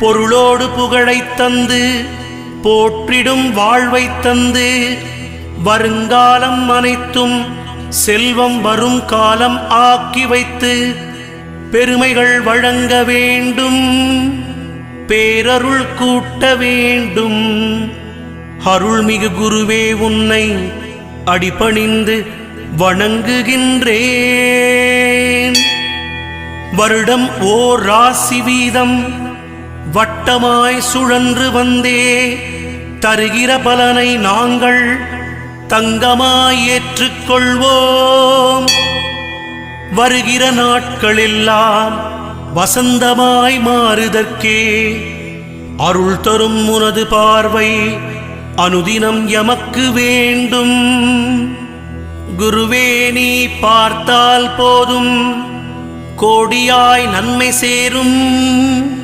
பொருளோடு புகழைத் தந்து போற்றிடும் வாழ்வைத் தந்து வருங்காலம் அனைத்தும் செல்வம் வரும் காலம் ஆக்கி வைத்து பெருமைகள் வழங்க வேண்டும், பேரருள் கூட்ட வேண்டும். அருள்மிகு குருவே உன்னை அடிபணிந்து வணங்குகின்றேன். வருடம் ஓர் ராசி வீதம் வட்டமாய் சுழன்று வந்தே தருகிற பலனை நாங்கள் தங்கமாய் ஏற்றுக்கொள்வோம். வருகிற நாட்களெல்லாம் வசந்தமாய் மாறுதற்கே அருள் தரும் உனது பார்வை அனுதினம் எமக்கு வேண்டும். குருவே நீ பார்த்தால் போதும் கோடியாய் நன்மை சேரும்.